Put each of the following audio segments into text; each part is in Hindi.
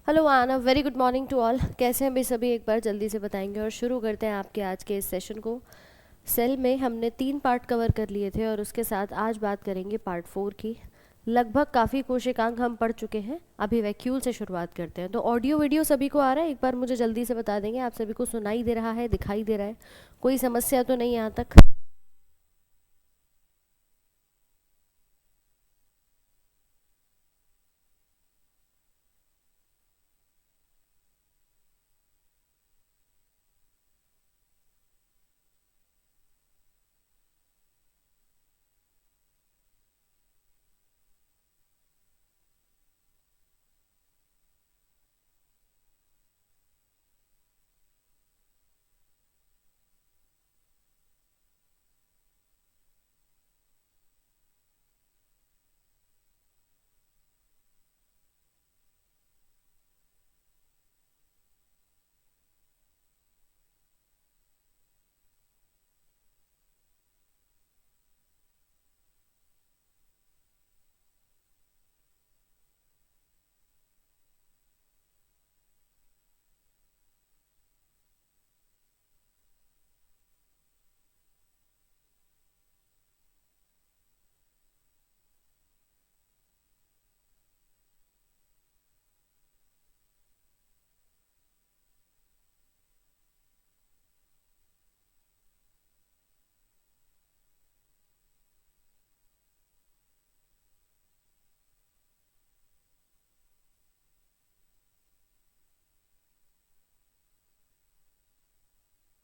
हेलो आना, very good morning to all. कैसे हैं भाई सभी, एक बार जल्दी से बताएंगे और शुरू करते हैं आपके आज के इस सेशन को। सेल में हमने 3 पार्ट कवर कर लिए थे और उसके साथ आज बात करेंगे पार्ट 4 की। लगभग काफ़ी कोशिकांक हम पढ़ चुके हैं, अभी वैक्यूल से शुरुआत करते हैं। तो ऑडियो वीडियो सभी को आ रहा है, एक बार मुझे जल्दी से बता देंगे। आप सभी को सुनाई दे रहा है, दिखाई दे रहा है, कोई समस्या तो नहीं यहाँ तक?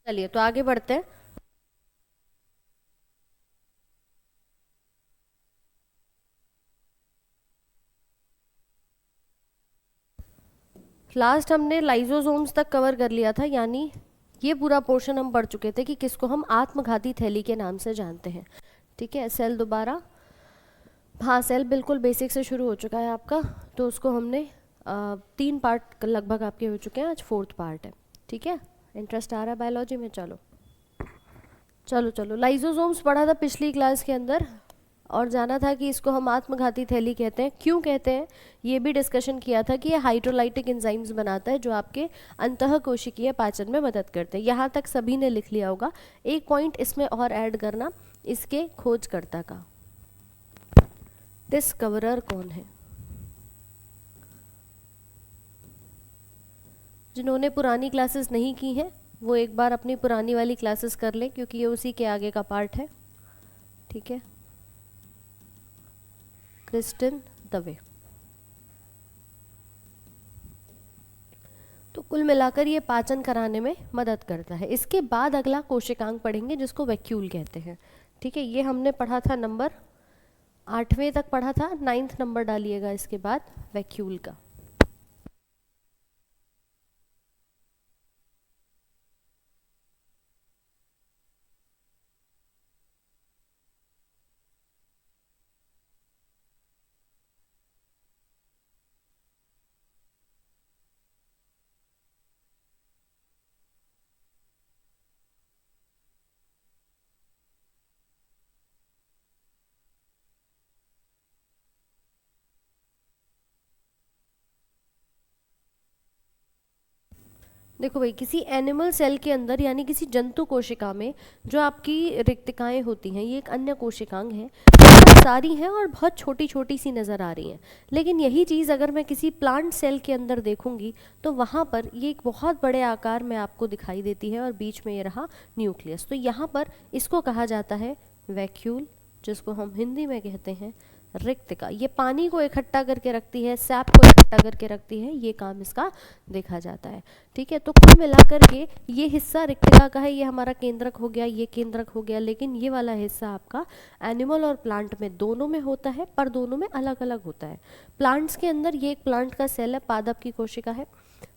चलिए तो आगे बढ़ते हैं। लास्ट हमने लाइजोसोम्स तक कवर कर लिया था, यानी ये पूरा पोर्शन हम पढ़ चुके थे कि किसको हम आत्मघाती थैली के नाम से जानते हैं। ठीक है, सेल दोबारा। हाँ, सेल बिल्कुल बेसिक से शुरू हो चुका है आपका, तो उसको हमने 3 पार्ट लगभग आपके हो चुके हैं, आज 4th पार्ट है। ठीक है, इंटरेस्ट आ रहा है बायोलॉजी में? चलो चलो चलो, लाइजोसोम्स पढ़ा था पिछली क्लास के अंदर और जाना था कि इसको हम आत्मघाती थैली कहते हैं। क्यों कहते हैं ये भी डिस्कशन किया था कि ये हाइड्रोलाइटिक एंजाइम्स बनाता है जो आपके अंतःकोशिकीय पाचन में मदद करते हैं। यहाँ तक सभी ने लिख लिया होगा। एक पॉइंट इसमें और ऐड करना, इसके खोजकर्ता का, डिस्कवरर कौन है। जिन्होंने पुरानी क्लासेस नहीं की हैं वो एक बार अपनी पुरानी वाली क्लासेस कर लें, क्योंकि ये उसी के आगे का पार्ट है। ठीक है, क्रिस्टिन दवे। तो कुल मिलाकर ये पाचन कराने में मदद करता है। इसके बाद अगला कोशिकांग पढ़ेंगे जिसको वैक्यूल कहते हैं। ठीक है, ये हमने पढ़ा था नंबर 8वें तक पढ़ा था, 9th नंबर डालिएगा इसके बाद वैक्यूल का। देखो भाई, किसी एनिमल सेल के अंदर यानी किसी जंतु कोशिका में जो आपकी रिक्तिकाएं होती हैं, ये एक अन्य कोशिकांग है। बहुत सारी हैं और बहुत छोटी छोटी सी नज़र आ रही हैं। लेकिन यही चीज़ अगर मैं किसी प्लांट सेल के अंदर देखूंगी तो वहाँ पर ये एक बहुत बड़े आकार में आपको दिखाई देती है और बीच में ये रहा न्यूक्लियस। तो यहाँ पर इसको कहा जाता है वैक्यूल, जिसको हम हिंदी में कहते हैं रिक्तिका। ये पानी को इकट्ठा करके रखती है, सैप को इकट्ठा करके रखती है, ये काम इसका देखा जाता है। ठीक है, तो कुल मिलाकर के ये हिस्सा रिक्तिका का है, ये हमारा केंद्रक हो गया, ये केंद्रक हो गया। लेकिन ये वाला हिस्सा आपका एनिमल और प्लांट में दोनों में होता है, पर दोनों में अलग अलग होता है। प्लांट्स के अंदर ये एक प्लांट का सेल है, पादप की कोशिका है।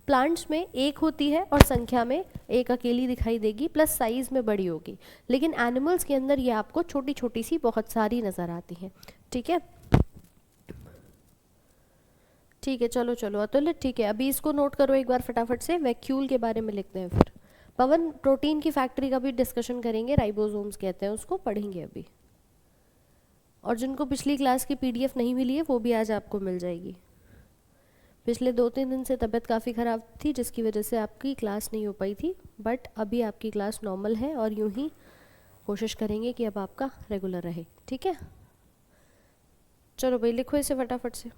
प्लांट्स में एक होती है और संख्या में एक अकेली दिखाई देगी, प्लस साइज में बड़ी होगी। लेकिन एनिमल्स के अंदर ये आपको छोटी छोटी सी बहुत सारी नज़र आती हैं। ठीक है, ठीक है, चलो चलो अतुल, ठीक है। अभी इसको नोट करो एक बार फटाफट से, वैक्यूल के बारे में लिखते हैं फिर। पवन, प्रोटीन की फैक्ट्री का भी डिस्कशन करेंगे, राइबोसोम्स कहते हैं उसको, पढ़ेंगे अभी। और जिनको पिछली क्लास की पीडीएफ नहीं मिली है वो भी आज आपको मिल जाएगी। पिछले 2-3 दिन से तबीयत काफ़ी ख़राब थी, जिसकी वजह से आपकी क्लास नहीं हो पाई थी, बट अभी आपकी क्लास नॉर्मल है और यूं ही कोशिश करेंगे कि अब आपका रेगुलर रहे। ठीक है, चलो भाई लिखो इसे फटाफट से।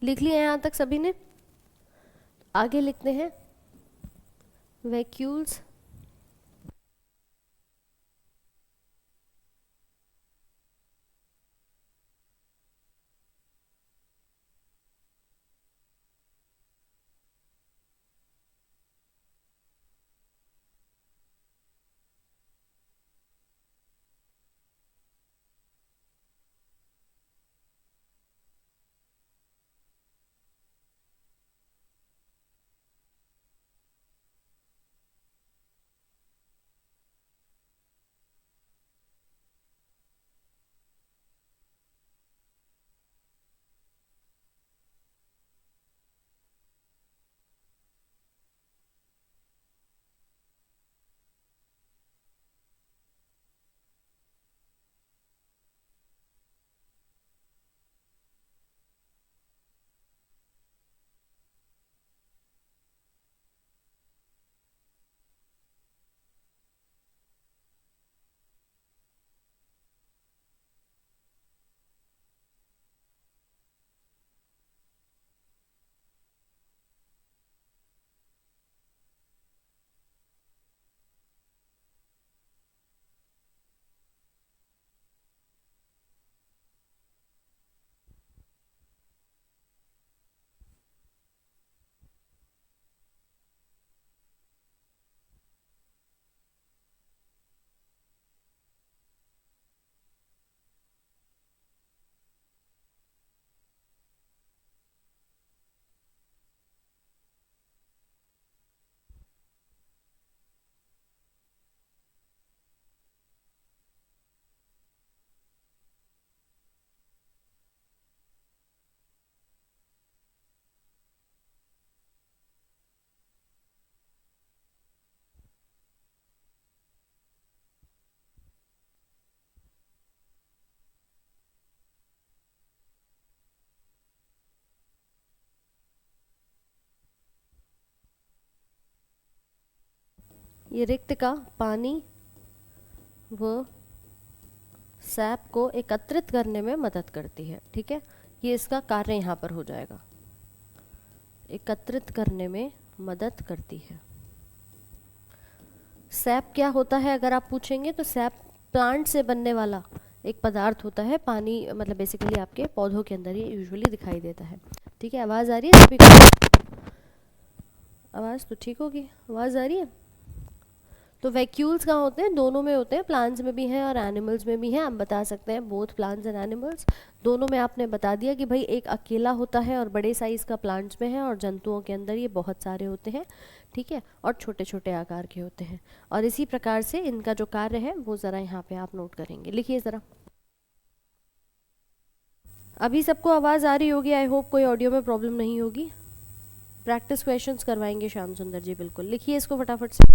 लिख लिया यहाँ तक सभी ने? आगे लिखते हैं वैक्यूल्स ये रिक्त का पानी व सैप को एकत्रित करने में मदद करती है। ठीक है, ये इसका कार्य यहाँ पर हो जाएगा, एकत्रित करने में मदद करती है। सैप क्या होता है अगर आप पूछेंगे तो सैप प्लांट से बनने वाला एक पदार्थ होता है, पानी मतलब बेसिकली आपके पौधों के अंदर ये यूजुअली दिखाई देता है। ठीक है, आवाज़ आ रही है सभी को? आवाज़ तो ठीक होगी, आवाज़ आ रही है? तो वैक्यूल्स कहाँ होते हैं? दोनों में होते हैं, प्लांट्स में भी हैं और एनिमल्स में भी हैं। आप बता सकते हैं बोथ प्लांट्स एंड एनिमल्स। दोनों में आपने बता दिया कि भाई एक अकेला होता है और बड़े साइज़ का प्लांट्स में है, और जंतुओं के अंदर ये बहुत सारे होते हैं। ठीक है, और छोटे छोटे आकार के होते हैं। और इसी प्रकार से इनका जो कार्य है वो ज़रा यहाँ पे आप नोट करेंगे। लिखिए ज़रा। अभी सबको आवाज़ आ रही होगी, आई होप कोई ऑडियो में प्रॉब्लम नहीं होगी। प्रैक्टिस क्वेश्चंस करवाएंगे श्याम सुंदर जी, बिल्कुल लिखिए इसको फटाफट से।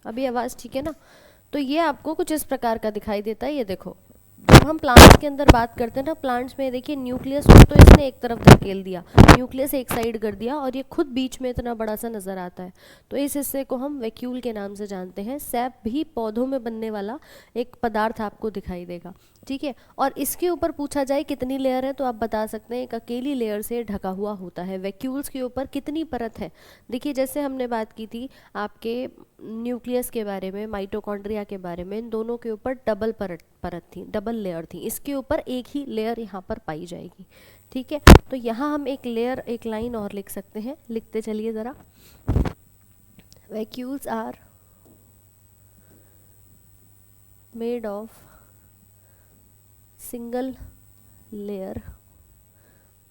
अभी आवाज़ ठीक है ना? तो ये आपको कुछ इस प्रकार का दिखाई देता है। ये देखो, जब हम प्लांट्स के अंदर बात करते हैं ना, प्लांट्स में देखिए न्यूक्लियस को तो इसने एक तरफ धकेल दिया, न्यूक्लियस एक साइड कर दिया, और ये खुद बीच में इतना बड़ा सा नज़र आता है। तो इस हिस्से को हम वैक्यूल के नाम से जानते हैं। सैप भी पौधों में बनने वाला एक पदार्थ आपको दिखाई देगा, ठीक है। और इसके ऊपर पूछा जाए कितनी लेयर है, तो आप बता सकते हैं एक अकेली लेयर से ढका हुआ होता है। वैक्यूल्स के ऊपर कितनी परत है? देखिए, जैसे हमने बात की थी आपके न्यूक्लियस के बारे में, माइटोकॉन्ड्रिया के बारे में, इन दोनों के ऊपर डबल परत थी, डबल लेयर थी। इसके ऊपर एक ही लेयर यहाँ पर पाई जाएगी, ठीक है। तो यहाँ हम एक लेयर, एक लाइन और लिख सकते हैं, लिखते चलिए ज़रा। Vacuoles are made of single layer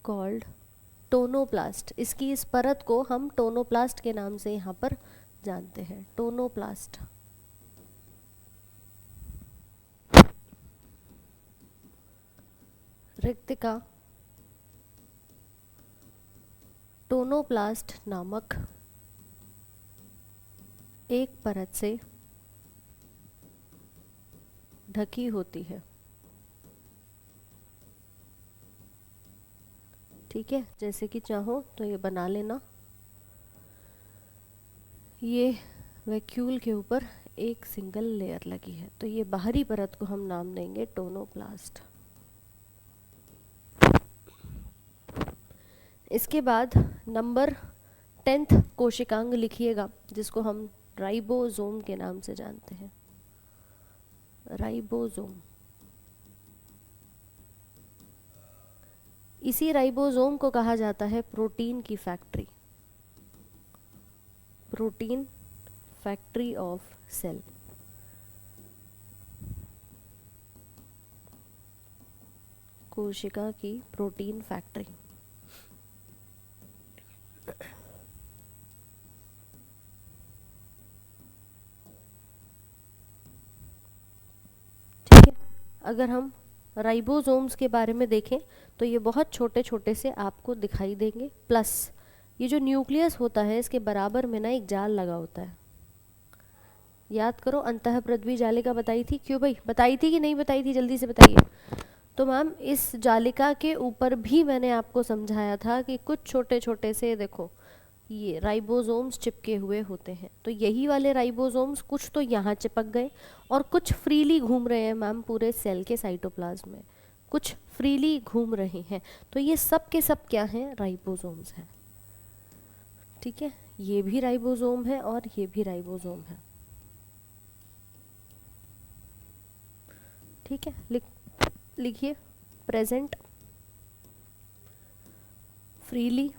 called tonoplast. इसकी इस परत को हम टोनोप्लास्ट के नाम से यहाँ पर जानते हैं, टोनोप्लास्ट। रिक्तिका टोनोप्लास्ट नामक एक परत से ढकी होती है, ठीक है। जैसे कि चाहो तो ये बना लेना। ये वैक्यूल के ऊपर एक सिंगल लेयर लगी है, तो ये बाहरी परत को हम नाम देंगे टोनोप्लास्ट। इसके बाद नंबर 10th कोशिकांग लिखिएगा, जिसको हम राइबोसोम के नाम से जानते हैं, राइबोसोम। इसी राइबोसोम को कहा जाता है प्रोटीन की factory, protein factory of cell. कोशिका की प्रोटीन फैक्ट्री। ठीक है, अगर हम राइबोसोम्स के बारे में देखें तो ये बहुत छोटे छोटे से आपको दिखाई देंगे, प्लस ये जो न्यूक्लियस होता है इसके बराबर में ना एक जाल लगा होता है। याद करो, अंतःप्रद्वी जालिका बताई थी, क्यों भाई बताई थी कि नहीं बताई थी, जल्दी से बताइए। तो मैम इस जालिका के ऊपर भी मैंने आपको समझाया था कि कुछ छोटे छोटे से देखो ये राइबोसोम्स चिपके हुए होते हैं। तो यही वाले राइबोसोम्स कुछ तो यहाँ चिपक गए और कुछ फ्रीली घूम रहे हैं मैम पूरे सेल के साइटोप्लाज्म में, कुछ फ्रीली घूम रहे हैं। तो ये सब के सब क्या हैं? राइबोसोम्स हैं, ठीक है। ये भी राइबोसोम है और ये भी राइबोसोम है, ठीक है। लिखिए present freely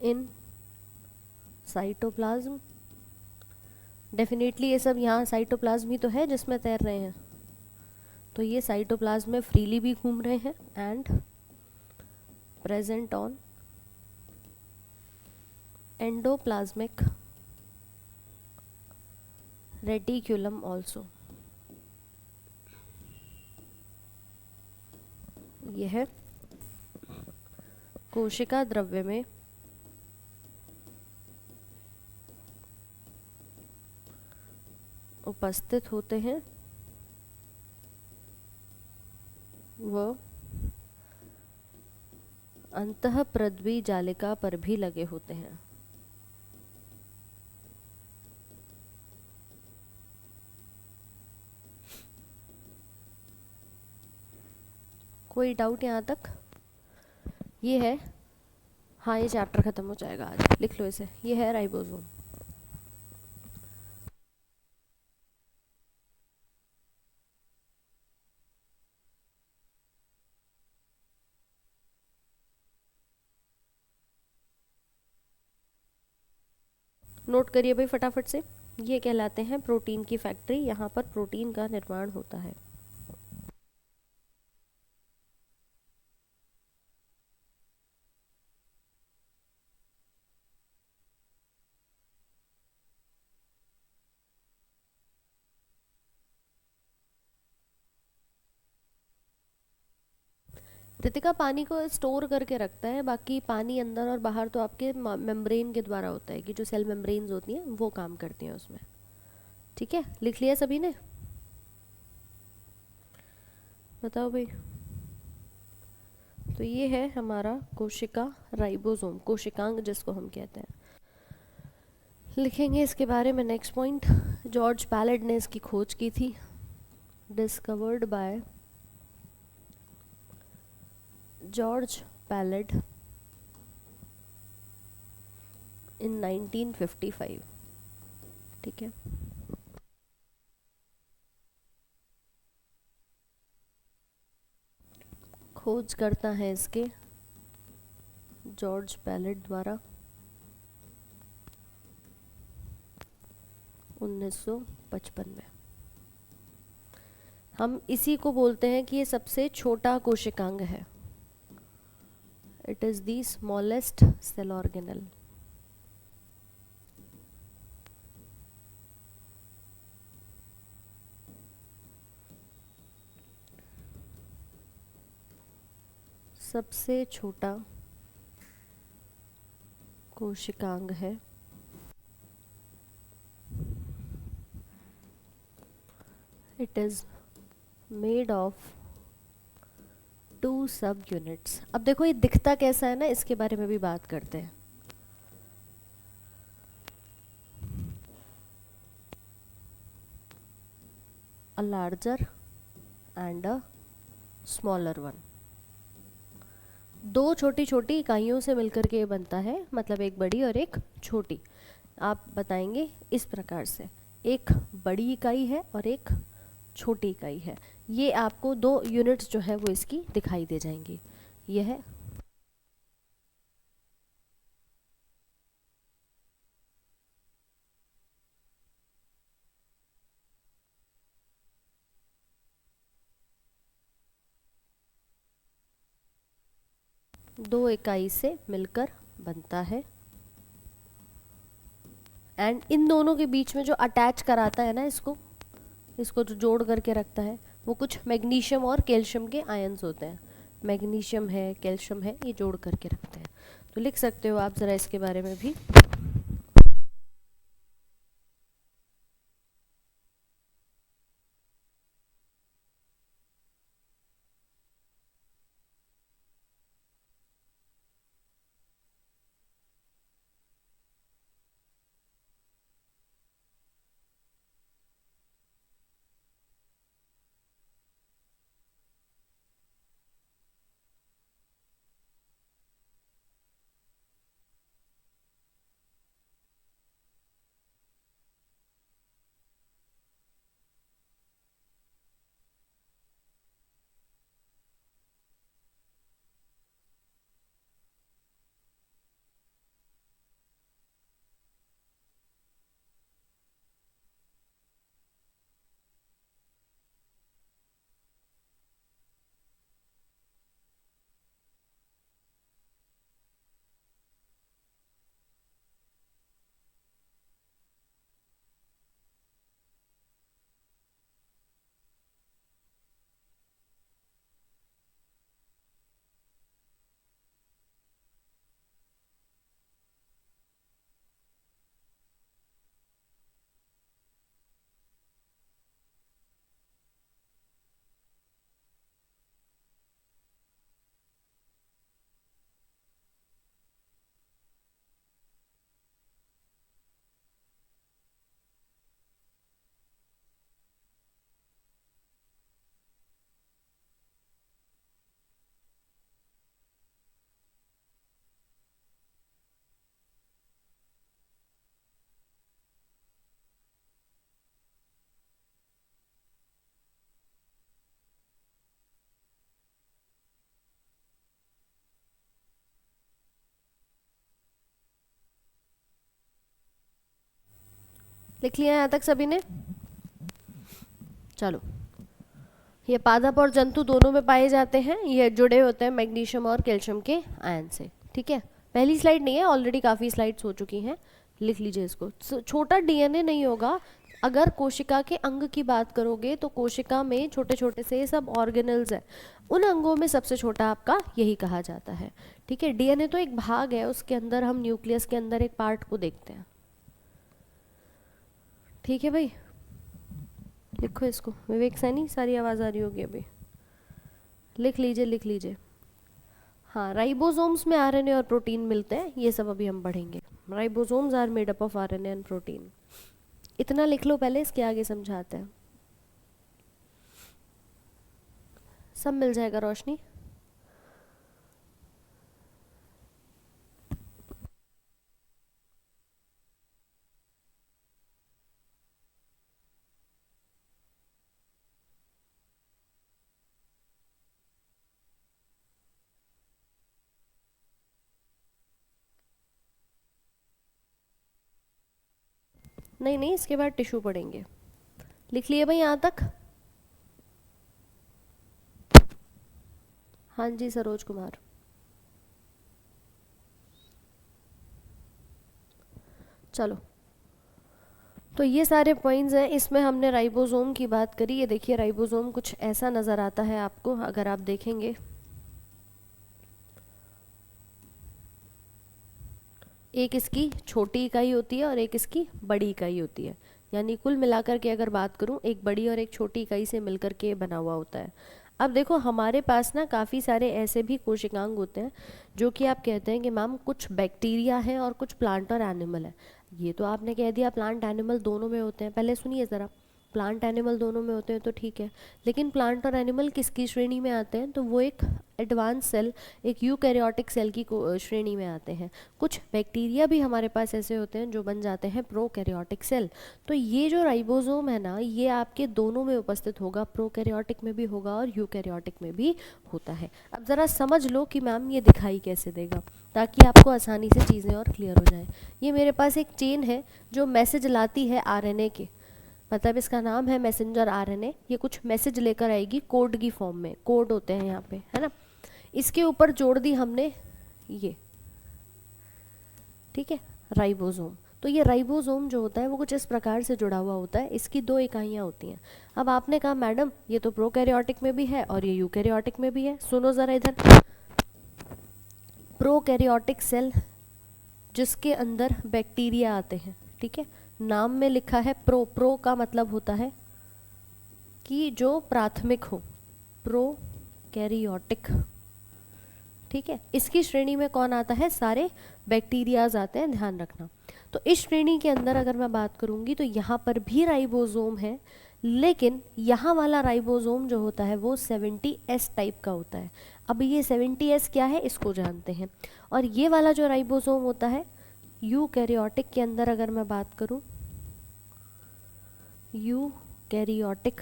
in cytoplasm. Definitely ये सब यहाँ साइटोप्लाज्म ही तो है जिसमें तैर रहे हैं, तो ये साइटोप्लाज्म में फ्रीली भी घूम रहे हैं। And present on endoplasmic reticulum also. यह कोशिका द्रव्य में उपस्थित होते हैं व अंतःप्रद्वी जालिका पर भी लगे होते हैं। कोई डाउट यहाँ तक? ये है, हाँ ये चैप्टर ख़त्म हो जाएगा आज, लिख लो इसे। ये है राइबोसोम। नोट करिए भाई फटाफट से। ये कहलाते हैं प्रोटीन की फैक्ट्री, यहाँ पर प्रोटीन का निर्माण होता है। रितिका पानी को स्टोर करके रखता है, बाकी पानी अंदर और बाहर तो आपके मेम्ब्रेन के द्वारा होता है, कि जो सेल मेम्ब्रेन्स होती हैं वो काम करती हैं उसमें। ठीक है, लिख लिया सभी ने? बताओ भाई। तो ये है हमारा कोशिका राइबोसोम, कोशिकांग जिसको हम कहते हैं। लिखेंगे इसके बारे में नेक्स्ट पॉइंट। जॉर्ज पैलेड ने इसकी खोज की थी। डिस्कवर्ड बाय जॉर्ज पैलेड इन 1955। ठीक है, खोज करता है इसके जॉर्ज पैलेड द्वारा 1955 में। हम इसी को बोलते हैं कि ये सबसे छोटा कोशिकांग है। It is the smallest cell organelle. सबसे छोटा कोशिकांग है। इट इज़ मेड ऑफ 2 सब यूनिट्स। अब देखो ये दिखता कैसा है ना, इसके बारे में भी बात करते हैं। A larger and a smaller one. 2 छोटी छोटी इकाइयों से मिलकर के ये बनता है, मतलब एक बड़ी और एक छोटी। आप बताएंगे इस प्रकार से, एक बड़ी इकाई है और एक छोटी इकाई है। ये आपको 2 यूनिट्स जो है वो इसकी दिखाई दे जाएंगी। यह है दो इकाई से मिलकर बनता है। एंड इन दोनों के बीच में जो अटैच कराता है ना इसको जो जोड़ करके रखता है, वो कुछ मैग्नीशियम और कैल्शियम के आयंस होते हैं। मैग्नीशियम है, कैल्शियम है, ये जोड़ करके रखते हैं। तो लिख सकते हो आप ज़रा इसके बारे में भी। लिख लिया यहाँ तक सभी ने? चलो, ये पादप और जंतु दोनों में पाए जाते हैं। ये जुड़े होते हैं मैग्नीशियम और कैल्शियम के आयन से। ठीक है, पहली स्लाइड नहीं है, ऑलरेडी काफ़ी स्लाइड्स हो चुकी हैं। लिख लीजिए इसको। छोटा डीएनए नहीं होगा, अगर कोशिका के अंग की बात करोगे तो कोशिका में छोटे छोटे से सब ऑर्गेनल्स हैं, उन अंगों में सबसे छोटा आपका यही कहा जाता है। ठीक है, डीएनए तो एक भाग है, उसके अंदर हम न्यूक्लियस के अंदर एक पार्ट को देखते हैं। ठीक है भाई, लिखो इसको। विवेक सैनी, सारी आवाज़ आ रही होगी अभी, लिख लीजिए लिख लीजिए। हाँ, राइबोसोम्स में आरएनए और प्रोटीन मिलते हैं, ये सब अभी हम पढ़ेंगे। Ribosomes are made up of RNA and protein. इतना लिख लो पहले, इसके आगे समझाते हैं। सब मिल जाएगा रोशनी। नहीं नहीं, इसके बाद टिश्यू पढ़ेंगे। लिख लिए भाई यहाँ तक? हाँ जी सरोज कुमार। चलो, तो ये सारे पॉइंट्स हैं। इसमें हमने राइबोसोम की बात करी। ये देखिए, राइबोसोम कुछ ऐसा नज़र आता है आपको, अगर आप देखेंगे। एक इसकी छोटी इकाई होती है और एक इसकी बड़ी इकाई होती है, यानी कुल मिलाकर के अगर बात करूं, एक बड़ी और एक छोटी इकाई से मिलकर के बना हुआ होता है। अब देखो, हमारे पास ना काफ़ी सारे ऐसे भी कोशिकांग होते हैं जो कि आप कहते हैं कि मैम कुछ बैक्टीरिया है और कुछ प्लांट और एनिमल है। ये तो आपने कह दिया प्लांट एनिमल दोनों में होते हैं। पहले सुनिए ज़रा, प्लांट एनिमल दोनों में होते हैं तो ठीक है, लेकिन प्लांट और एनिमल किसकी श्रेणी में आते हैं? तो वो एक एडवांस सेल, एक यूकैरियोटिक सेल की श्रेणी में आते हैं। कुछ बैक्टीरिया भी हमारे पास ऐसे होते हैं जो बन जाते हैं प्रोकैरियोटिक सेल। तो ये जो राइबोसोम है ना, ये आपके दोनों में उपस्थित होगा, प्रोकैरियोटिक में भी होगा और यूकैरियोटिक में भी होता है। अब ज़रा समझ लो कि मैम ये दिखाई कैसे देगा, ताकि आपको आसानी से चीज़ें और क्लियर हो जाएं। ये मेरे पास एक चेन है जो मैसेज लाती है आरएनए के, मतलब इसका नाम है मैसेंजर आरएनए। ये कुछ मैसेज लेकर आएगी कोड की फॉर्म में, कोड होते हैं यहाँ पे, है ना। इसके ऊपर जोड़ दी हमने ये, ठीक है, राइबोसोम। तो ये राइबोसोम जो होता है वो कुछ इस प्रकार से जुड़ा हुआ होता है। इसकी दो इकाइयाँ होती हैं। अब आपने कहा मैडम ये तो प्रोकैरियोटिक में भी है और ये यूकैरियोटिक में भी है। सुनो ज़रा इधर, प्रोकैरियोटिक सेल जिसके अंदर बैक्टीरिया आते हैं, ठीक है, नाम में लिखा है प्रो। प्रो का मतलब होता है कि जो प्राथमिक हो, प्रोकैरियोटिक, ठीक है। इसकी श्रेणी में कौन आता है? सारे बैक्टीरियाज आते हैं, ध्यान रखना। तो इस श्रेणी के अंदर अगर मैं बात करूंगी तो यहाँ पर भी राइबोसोम है, लेकिन यहाँ वाला राइबोसोम जो होता है वो 70S टाइप का होता है। अब ये 70S क्या है इसको जानते हैं। और ये वाला जो राइबोसोम होता है यूकैरियोटिक के अंदर, अगर मैं बात करूं यूकैरियोटिक,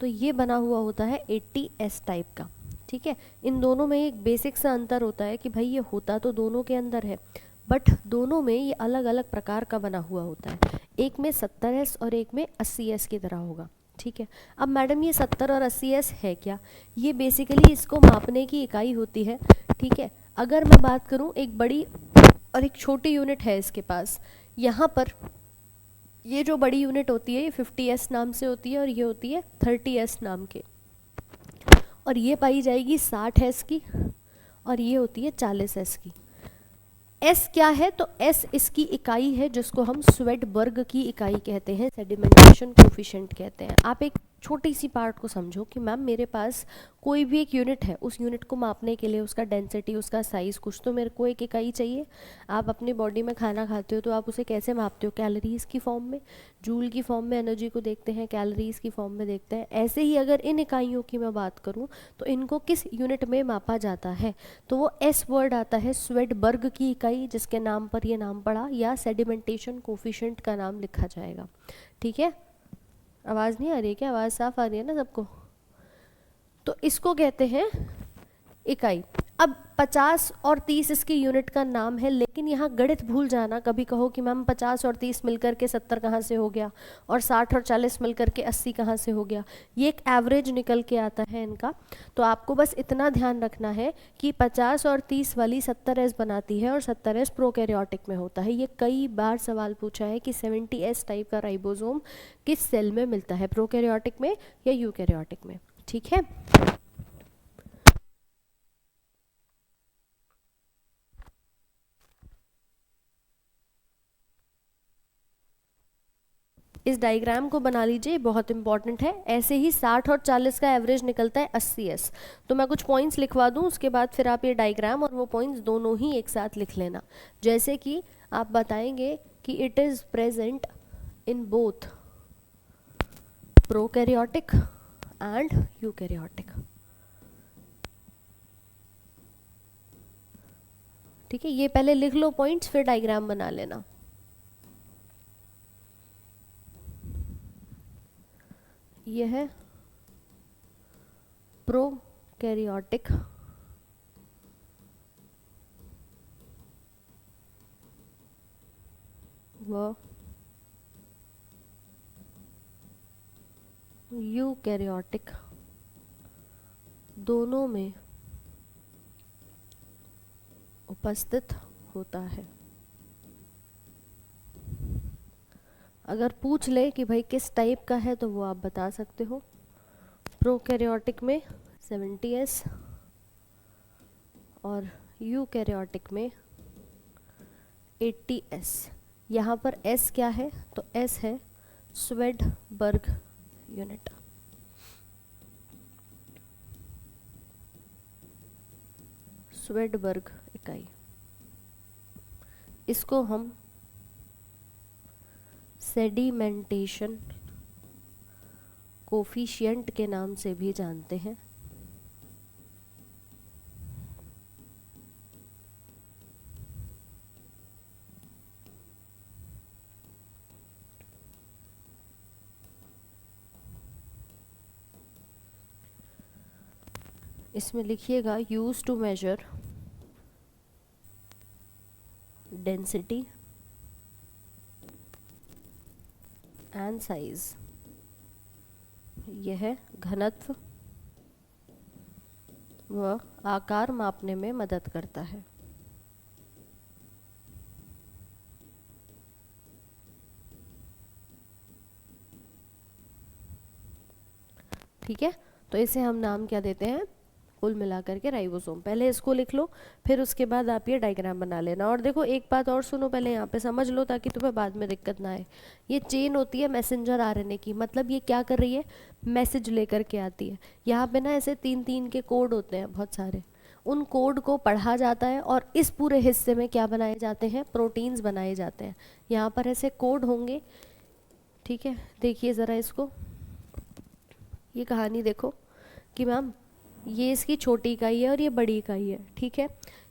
तो ये बना हुआ होता है 80S टाइप का, ठीक है। इन दोनों में एक बेसिक सा अंतर होता है कि भाई ये होता तो दोनों के अंदर है, बट दोनों में ये अलग अलग प्रकार का बना हुआ होता है। एक में 70S और एक में 80S की तरह होगा, ठीक है। अब मैडम ये 70 और 80S है क्या? ये बेसिकली इसको मापने की इकाई होती है, ठीक है। अगर मैं बात करूं, एक बड़ी और एक छोटी यूनिट है इसके पास। यहाँ पर ये जो बड़ी यूनिट होती है ये 50S नाम से होती है और ये होती है 30S नाम के, और ये पाई जाएगी 60S की और ये होती है 40S की। S क्या है? तो S इसकी इकाई है जिसको हम स्वेडबर्ग की इकाई कहते हैं, सेडिमेंटेशन कोफिशिएंट कहते हैं। आप एक छोटी सी पार्ट को समझो कि मैम मेरे पास कोई भी एक यूनिट है, उस यूनिट को मापने के लिए उसका डेंसिटी, उसका साइज़, कुछ तो मेरे को एक इकाई चाहिए। आप अपनी बॉडी में खाना खाते हो तो आप उसे कैसे मापते हो? कैलोरीज़ की फॉर्म में, जूल की फॉर्म में एनर्जी को देखते हैं, कैलोरीज़ की फॉर्म में देखते हैं। ऐसे ही अगर इन इकाइयों की मैं बात करूँ तो इनको किस यूनिट में मापा जाता है? तो वो S वर्ड आता है, स्वेडबर्ग की इकाई, जिसके नाम पर ये नाम पड़ा, या सेडिमेंटेशन कोफिशिएंट का नाम लिखा जाएगा, ठीक है। आवाज़ नहीं आ रही है क्या? आवाज़ साफ आ रही है ना सबको? तो इसको कहते हैं इकाई। अब 50 और 30 इसकी यूनिट का नाम है, लेकिन यहाँ गणित भूल जाना, कभी कहो कि मैम 50 और 30 मिलकर के 70 कहाँ से हो गया, और 60 और 40 मिलकर के 80 कहाँ से हो गया। ये एक एवरेज निकल के आता है इनका। तो आपको बस इतना ध्यान रखना है कि 50 और 30 वाली 70S बनाती है और 70S प्रोकैरियोटिक में होता है। ये कई बार सवाल पूछा है कि 70S टाइप का राइबोसोम किस सेल में मिलता है, प्रोकैरियोटिक में या यूकैरियोटिक में। ठीक है। इस डायग्राम को बना लीजिए, बहुत इंपॉर्टेंट है। ऐसे ही 60 और 40 का एवरेज निकलता है 80S। तो मैं कुछ पॉइंट्स लिखवा दूं, उसके बाद फिर आप ये डायग्राम और वो पॉइंट्स दोनों ही एक साथ लिख लेना। जैसे कि आप बताएंगे कि it is present in both prokaryotic and eukaryotic. ठीक है, ये पहले लिख लो पॉइंट्स, फिर डायग्राम बना लेना। ये है प्रोकैरियोटिक व यूकैरियोटिक, दोनों में उपस्थित होता है। अगर पूछ ले कि भाई किस टाइप का है तो वो आप बता सकते हो। प्रोकैरियोटिक में 70S और यूकैरियोटिक में 80S। यहाँ पर S क्या है, तो S है स्वेडबर्ग यूनिट। स्वेडबर्ग इकाई, इसको हम सेडिमेंटेशन कोफिशिएंट के नाम से भी जानते हैं। इसमें लिखिएगा use to measure density and size. यह घनत्व व आकार मापने में मदद करता है। ठीक है, तो इसे हम नाम क्या देते हैं, कुल मिलाकर के राइबोसोम। पहले इसको लिख लो, फिर उसके बाद आप ये डायग्राम बना लेना। और देखो एक बात और सुनो, पहले यहाँ पे समझ लो ताकि तुम्हें बाद में दिक्कत ना आए। ये चेन होती है मैसेंजर आरएनए की, मतलब ये क्या कर रही है, मैसेज लेकर के आती है। यहाँ पे ना ऐसे 3-3 के कोड होते हैं बहुत सारे, उन कोड को पढ़ा जाता है और इस पूरे हिस्से में क्या बनाए जाते हैं, प्रोटीन्स बनाए जाते हैं। यहाँ पर ऐसे कोड होंगे। ठीक है, देखिए ज़रा इसको, ये कहानी देखो कि मैम ये इसकी छोटी इकाई है और ये बड़ी इकाई है। ठीक है,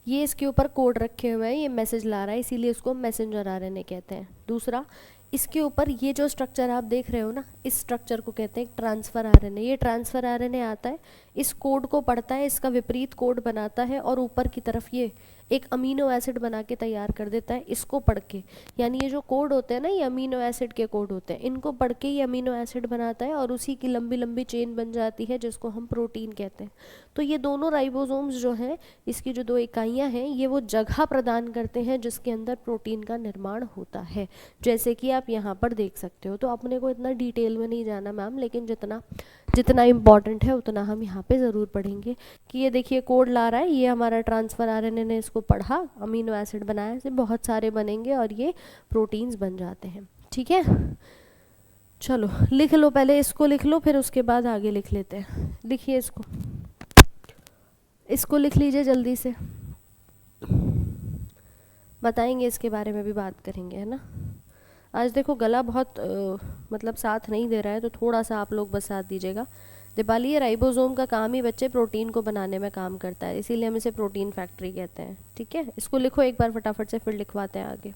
ये इसके ऊपर कोड रखे हुए हैं, ये मैसेज ला रहा है, इसीलिए इसको मैसेंजर आरएनए कहते हैं। दूसरा, इसके ऊपर ये जो स्ट्रक्चर आप देख रहे हो ना, इस स्ट्रक्चर को कहते हैं ट्रांसफ़र आरएनए। ये ट्रांसफ़र आरएनए आता है, इस कोड को पढ़ता है, इसका विपरीत कोड बनाता है और ऊपर की तरफ ये एक अमीनो एसिड बना के तैयार कर देता है इसको पढ़ के। यानी ये जो कोड होते हैं ना, ये अमीनो एसिड के कोड होते हैं, इनको पढ़ के ये अमीनो एसिड बनाता है और उसी की लंबी लंबी चेन बन जाती है जिसको हम प्रोटीन कहते हैं। तो ये दोनों राइबोसोम्स जो हैं, इसकी जो 2 इकाइयाँ हैं, ये वो जगह प्रदान करते हैं जिसके अंदर प्रोटीन का निर्माण होता है, जैसे कि आप यहाँ पर देख सकते हो। तो अपने को इतना डिटेल में नहीं जाना मैम, लेकिन जितना जितना इम्पॉर्टेंट है उतना हम यहाँ पे ज़रूर पढ़ेंगे। कि ये देखिए कोड ला रहा है, ये हमारा ट्रांसफ़र आरएनए ने इसको पढ़ा, अमीनो एसिड बनाया, से बहुत सारे बनेंगे और ये प्रोटीन्स बन जाते हैं। ठीक है, चलो लिख लो, पहले इसको लिख लो, फिर उसके बाद आगे लिख लेते हैं। लिखिए इसको, इसको लिख लीजिए जल्दी से, बताएंगे इसके बारे में भी बात करेंगे, है ना। आज देखो गला बहुत मतलब साथ नहीं दे रहा है, तो थोड़ा सा आप लोग बस साथ दीजिएगा। दीपाली, ये राइबोसोम का काम ही बच्चे प्रोटीन को बनाने में काम करता है, इसीलिए हम इसे प्रोटीन फैक्ट्री कहते हैं। ठीक है, इसको लिखो एक बार फटाफट से, फिर लिखवाते हैं आगे।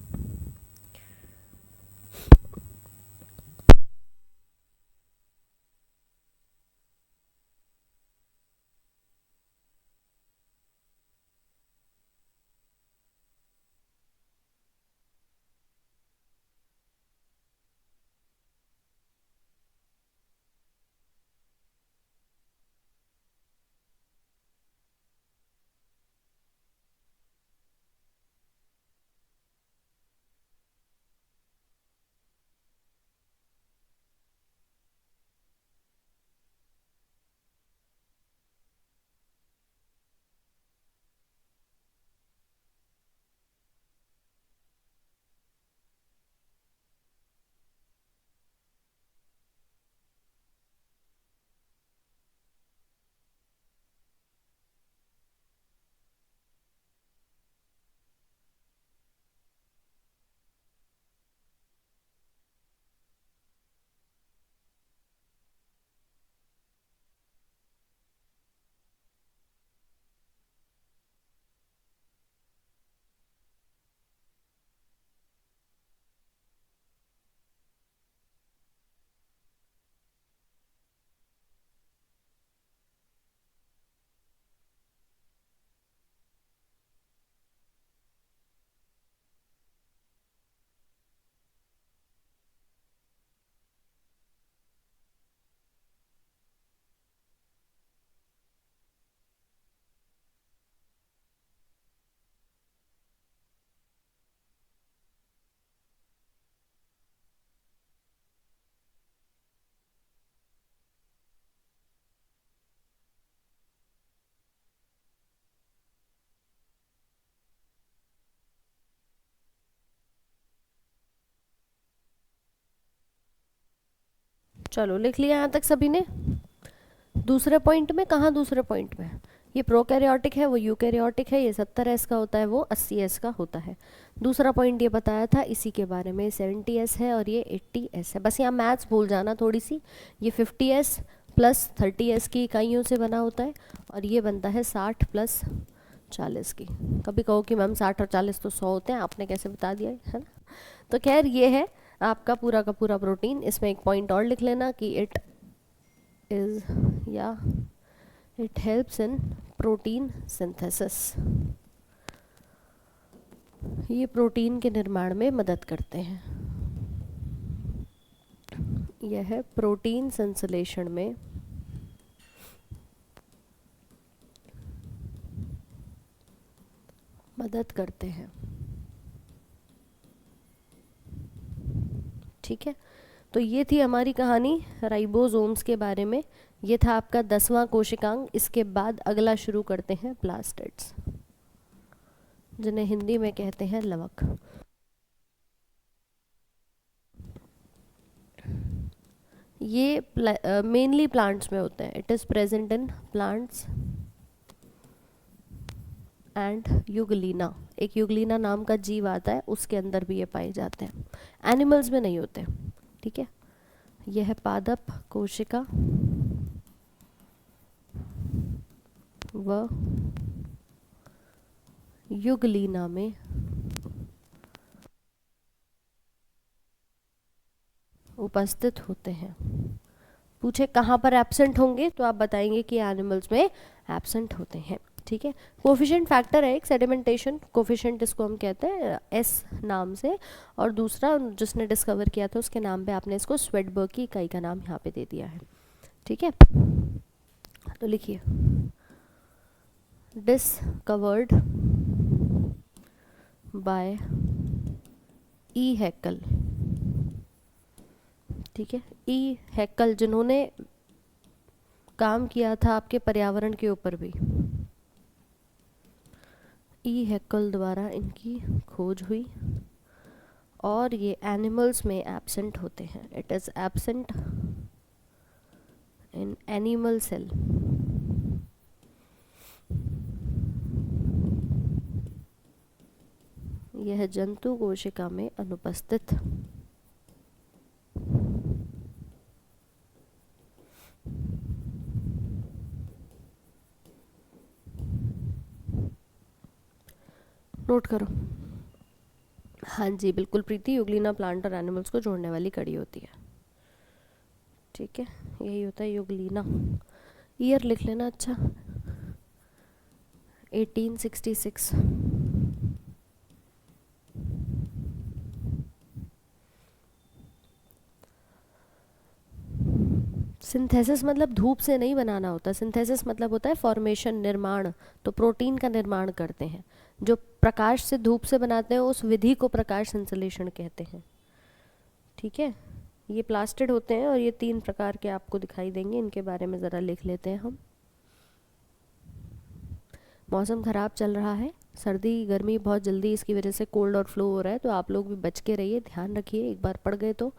चलो लिख लिया यहाँ तक सभी ने। दूसरे पॉइंट में, कहाँ दूसरे पॉइंट में, ये प्रोकैरियोटिक है, वो यूकैरियोटिक है, ये 70S का होता है, वो 80S का होता है। दूसरा पॉइंट ये बताया था इसी के बारे में, 70S है और ये 80S है। बस यहाँ मैथ्स भूल जाना थोड़ी सी, ये 50S प्लस 30S की इकाइयों से बना होता है और ये बनता है 60 प्लस 40 की। कभी कहो कि मैम 60 और 40 तो 100 होते हैं, आपने कैसे बता दिया है ना। तो खैर ये है आपका पूरा का पूरा प्रोटीन। इसमें एक पॉइंट और लिख लेना कि it helps in protein synthesis, ये प्रोटीन के निर्माण में मदद करते हैं। यह प्रोटीन संश्लेषण में मदद करते हैं। ठीक है, तो ये थी हमारी कहानी राइबोसोम्स के बारे में। ये था आपका 10वां कोशिकांग। इसके बाद अगला शुरू करते हैं प्लास्टिड्स, जिन्हें हिंदी में कहते हैं लवक। ये मेनली प्लांट्स में होते हैं। It is present in plants and euglena, एक यूगलीना नाम का जीव आता है, उसके अंदर भी ये पाए जाते हैं। एनिमल्स में नहीं होते। ठीक है, यह है पादप कोशिका व युगलीना में उपस्थित होते हैं। पूछे कहाँ पर एब्सेंट होंगे तो आप बताएंगे कि एनिमल्स में एब्सेंट होते हैं। ठीक है, कोफिशिएंट फैक्टर है एक, सेडिमेंटेशन कोफिशिएंट इसको हम कहते हैं एस नाम से, और दूसरा जिसने डिस्कवर किया था उसके नाम पे आपने इसको स्वेडबर्ग की इकाई का नाम यहाँ पे दे दिया है। ठीक है, तो लिखिए डिस्कवर्ड बाय ई हैकल। ठीक है, ई हैकल जिन्होंने काम किया था आपके पर्यावरण के ऊपर भी, ई हैकल द्वारा इनकी खोज हुई और ये एनिमल्स में एब्सेंट होते हैं। It is absent in animal cell. यह जंतु कोशिका में अनुपस्थित नोट करो। हाँ जी बिल्कुल प्रीति, युगलीना प्लांट और एनिमल्स को जोड़ने वाली कड़ी होती है। ठीक है, यही होता है युगलीना। ईयर लिख लेना। अच्छा, 1866। सिंथेसिस मतलब धूप से नहीं बनाना होता। सिंथेसिस मतलब होता है फॉर्मेशन, निर्माण। तो प्रोटीन का निर्माण करते हैं जो प्रकाश से, धूप से बनाते हैं, उस विधि को प्रकाश संश्लेषण कहते हैं। ठीक है, ये प्लास्टिड होते हैं और ये 3 प्रकार के आपको दिखाई देंगे। इनके बारे में ज़रा लिख लेते हैं हम। मौसम ख़राब चल रहा है, सर्दी गर्मी बहुत जल्दी, इसकी वजह से कोल्ड और फ्लू हो रहा है, तो आप लोग भी बच के रहिए, ध्यान रखिए। एक बार पड़ गए तो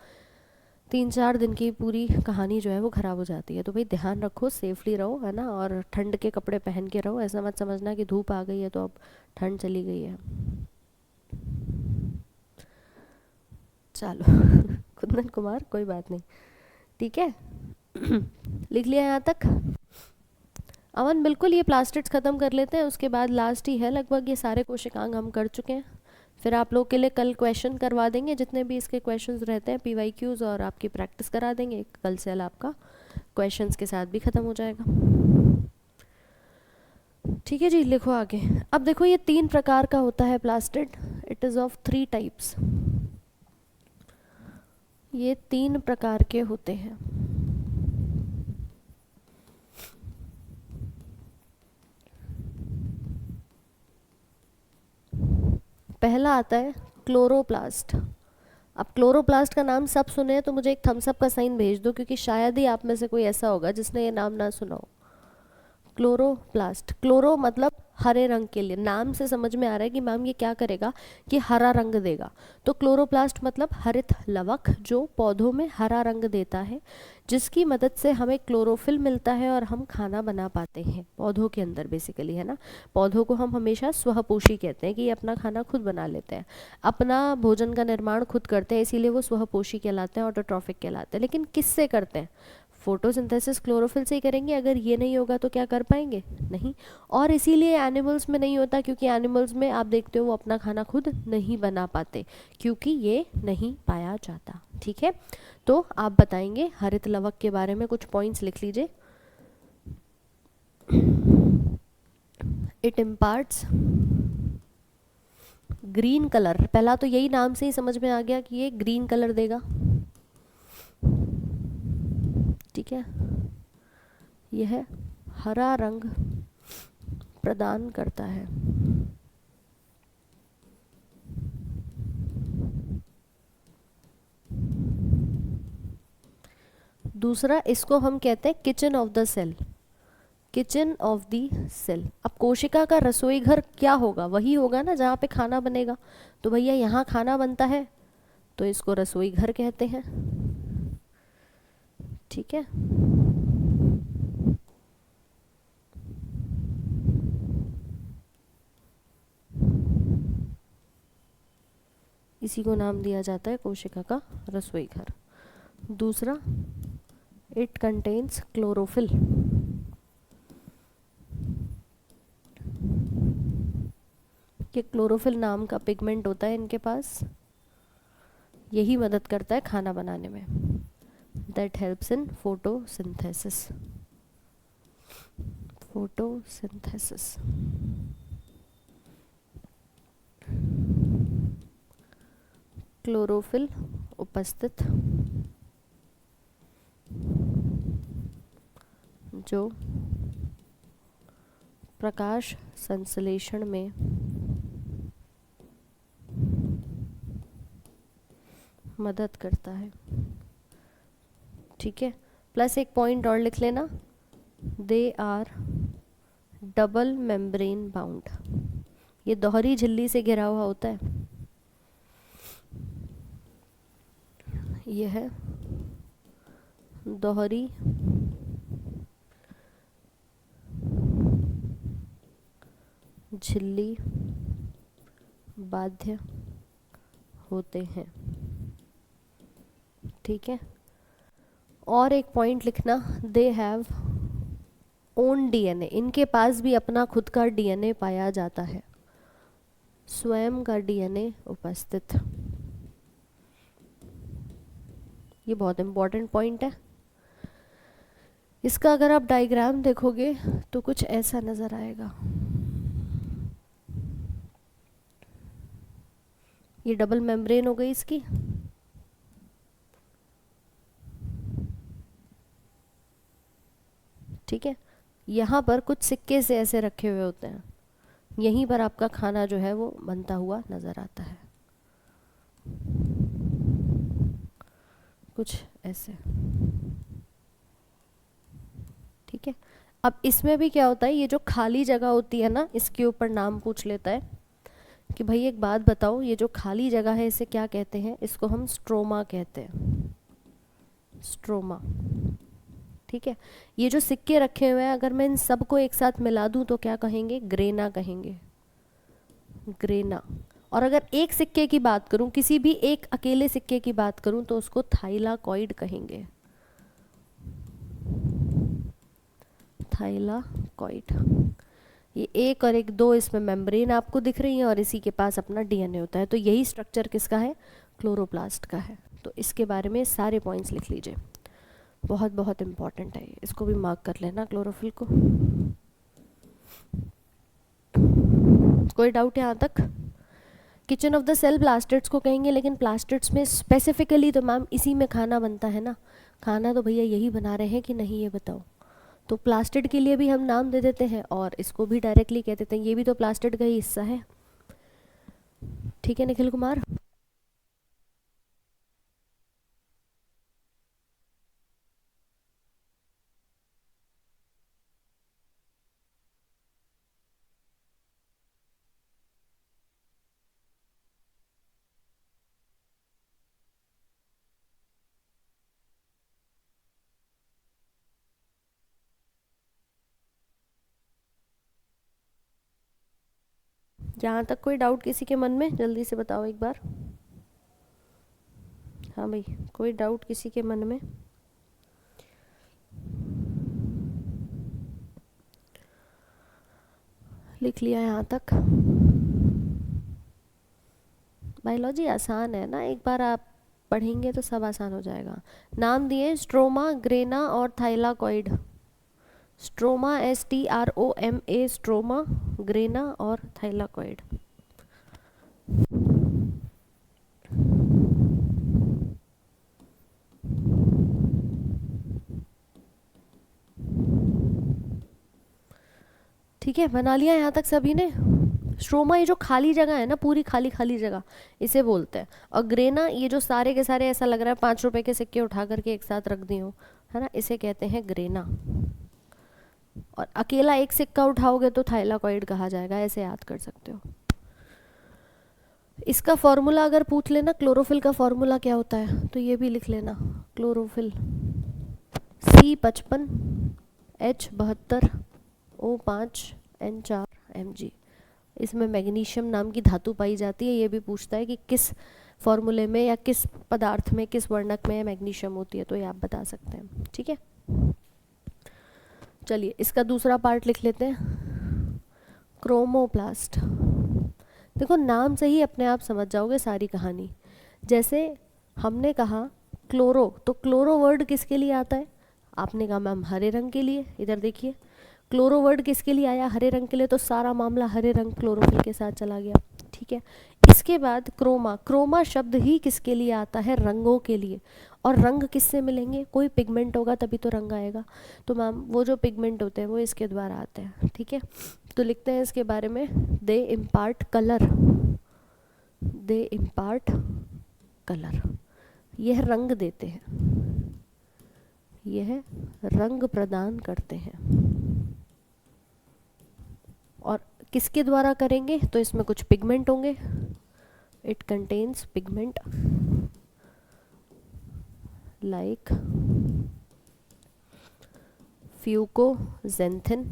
3-4 दिन की पूरी कहानी जो है वो ख़राब हो जाती है। तो भाई ध्यान रखो, सेफली रहो, है ना, और ठंड के कपड़े पहन के रहो। ऐसा मत समझना कि धूप आ गई है तो अब ठंड चली गई है। चलो कुंदन कुमार, कोई बात नहीं, ठीक है। लिख लिया यहाँ तक अमन? बिल्कुल, ये प्लास्टिड्स ख़त्म कर लेते हैं, उसके बाद लास्ट ही है लगभग। ये सारे कोशिकांग हम कर चुके हैं। फिर आप लोग के लिए कल क्वेश्चन करवा देंगे, जितने भी इसके क्वेश्चंस रहते हैं, PYQs, और आपकी प्रैक्टिस करा देंगे। कल से आपका क्वेश्चंस के साथ भी ख़त्म हो जाएगा। ठीक है जी, लिखो आगे। अब देखो, ये 3 प्रकार का होता है plastid. It is of 3 types. ये 3 प्रकार के होते हैं। पहला आता है क्लोरोप्लास्ट। अब क्लोरोप्लास्ट का नाम सब सुने हैं तो मुझे एक थम्स अप का साइन भेज दो, क्योंकि शायद ही आप में से कोई ऐसा होगा जिसने ये नाम ना सुना हो। क्लोरोप्लास्ट, क्लोरो मतलब हरे रंग के लिए, नाम से समझ में आ रहा है कि मैम ये क्या करेगा कि हरा रंग देगा। तो क्लोरोप्लास्ट मतलब हरित लवक जो पौधों में हरा रंग देता है, जिसकी मदद से हमें क्लोरोफिल मिलता है और हम खाना बना पाते हैं पौधों के अंदर बेसिकली, है ना। पौधों को हम हमेशा स्वपोषी कहते हैं कि ये अपना खाना खुद बना लेते हैं, अपना भोजन का निर्माण खुद करते हैं, इसीलिए वो स्वपोषी कहलाते हैं, ऑटोट्रॉफिक कहलाते हैं। लेकिन किससे करते हैं? फोटोसिंथेसिस क्लोरोफिल से ही करेंगे। अगर ये नहीं होगा तो क्या कर पाएंगे? नहीं। और इसीलिए एनिमल्स में नहीं होता, क्योंकि एनिमल्स में आप देखते हो वो अपना खाना खुद नहीं बना पाते, क्योंकि ये नहीं पाया जाता। ठीक है, तो आप बताएंगे हरित लवक के बारे में, कुछ पॉइंट्स लिख लीजिए। इट इम्पार्ट्स ग्रीन कलर, पहला तो यही नाम से ही समझ में आ गया कि ये ग्रीन कलर देगा। ठीक है, यह हरा रंग प्रदान करता है। दूसरा, इसको हम कहते हैं kitchen of the cell, kitchen of the cell. अब कोशिका का रसोई घर क्या होगा? वही होगा ना जहाँ पे खाना बनेगा। तो भैया यहाँ खाना बनता है तो इसको रसोई घर कहते हैं। ठीक है, इसी को नाम दिया जाता है कोशिका का रसोई घर। दूसरा, इट कंटेन्स क्लोरोफिल, कि क्लोरोफिल नाम का पिगमेंट होता है इनके पास, यही मदद करता है खाना बनाने में। That helps in photosynthesis, photosynthesis. Chlorophyll उपस्थित जो प्रकाश संश्लेषण में मदद करता है। ठीक है, प्लस एक पॉइंट और लिख लेना, they are double membrane bound, ये दोहरी झिल्ली से घिरा हुआ होता है। यह दोहरी झिल्ली बाध्य होते हैं। ठीक है, और एक पॉइंट लिखना, दे हैव ओन डीएनए, इनके पास भी अपना खुद का डीएनए पाया जाता है, स्वयं का डीएनए उपस्थित। ये बहुत इंपॉर्टेंट पॉइंट है। इसका अगर आप डायग्राम देखोगे तो कुछ ऐसा नजर आएगा। ये डबल मेम्ब्रेन हो गई इसकी, ठीक है। यहाँ पर कुछ सिक्के से ऐसे रखे हुए होते हैं, यहीं पर आपका खाना जो है वो बनता हुआ नजर आता है, कुछ ऐसे। ठीक है, अब इसमें भी क्या होता है, ये जो खाली जगह होती है ना, इसके ऊपर नाम पूछ लेता है कि भाई एक बात बताओ, ये जो खाली जगह है इसे क्या कहते हैं? इसको हम स्ट्रोमा कहते हैं, स्ट्रोमा। ठीक है, ये जो सिक्के रखे हुए हैं, अगर मैं इन सबको एक साथ मिला दूं तो क्या कहेंगे? ग्रेना कहेंगे, ग्रेना। और अगर एक सिक्के की बात करूं, किसी भी एक अकेले सिक्के की बात करूं, तो उसको थाइलाकॉइड कहेंगे, थाइलाकॉइड। ये एक और एक, दो इसमें मेम्ब्रेन आपको दिख रही है और इसी के पास अपना डीएनए होता है। तो यही स्ट्रक्चर किसका है? क्लोरोप्लास्ट का है। तो इसके बारे में सारे पॉइंट्स लिख लीजिए, बहुत बहुत इंपॉर्टेंट है, इसको भी मार्क कर लेना क्लोरोफिल को। कोई डाउट यहाँ तक? Kitchen of the cell plastids को कहेंगे, लेकिन प्लास्टिड्स में स्पेसिफिकली तो मैम इसी में खाना बनता है ना। खाना तो भैया यही बना रहे हैं कि नहीं, ये बताओ। तो प्लास्टिड के लिए भी हम नाम दे देते हैं और इसको भी डायरेक्टली कह देते हैं, ये भी तो प्लास्टिड का ही हिस्सा है। ठीक है निखिल कुमार। यहाँ तक कोई डाउट किसी के मन में? जल्दी से बताओ एक बार। हाँ भाई, कोई डाउट किसी के मन में? लिख लिया यहाँ तक? बायोलॉजी आसान है ना, एक बार आप पढ़ेंगे तो सब आसान हो जाएगा। नाम दिए स्ट्रोमा, ग्रेना और thylakoid. Stroma STROMA, stroma, grana और थाइलाकॉइड। ठीक है, बना लिया यहाँ तक सभी ने? स्ट्रोमा ये जो खाली जगह है ना, पूरी खाली खाली जगह, इसे बोलते हैं। और ग्रेना ये जो सारे के सारे ऐसा लग रहा है 5 रुपए के सिक्के उठा करके एक साथ रख दिए हो, है ना, इसे कहते हैं ग्रेना। और अकेला एक सिक्का उठाओगे तो थाइलाकॉइड कहा जाएगा, ऐसे याद कर सकते हो। इसका फॉर्मूला अगर पूछ लेना, क्लोरोफिल का फॉर्मूला क्या होता है, तो ये भी लिख लेना। Chlorophyll C55 H72 O5 N4 Mg। इसमें मैग्नीशियम नाम की धातु पाई जाती है। ये भी पूछता है कि किस फॉर्मूले में या किस पदार्थ में, किस वर्णक में मैग्नीशियम होती है, तो ये आप बता सकते हैं। ठीक है, चलिए इसका दूसरा पार्ट लिख लेते हैं, क्रोमोप्लास्ट। देखो नाम से ही अपने आप समझ जाओगे सारी कहानी। जैसे हमने कहा क्लोरो, तो क्लोरो वर्ड किसके लिए आता है? आपने कहा मैम हरे रंग के लिए। इधर देखिए, क्लोरो वर्ड किसके लिए आया? हरे रंग के लिए, तो सारा मामला हरे रंग क्लोरोफिल के साथ चला गया। ठीक है, इसके बाद क्रोमा। क्रोमा शब्द ही किसके लिए आता है? रंगों के लिए। और रंग किससे मिलेंगे? कोई पिगमेंट होगा तभी तो रंग आएगा। तो मैम वो जो पिगमेंट होते हैं वो इसके द्वारा आते हैं। ठीक है, तो लिखते हैं इसके बारे में, दे इम्पार्ट कलर। दे इम्पार्ट कलर, यह रंग देते हैं, यह रंग प्रदान करते हैं। और किसके द्वारा करेंगे? तो इसमें कुछ पिगमेंट होंगे। It contains pigment like fucoxanthin,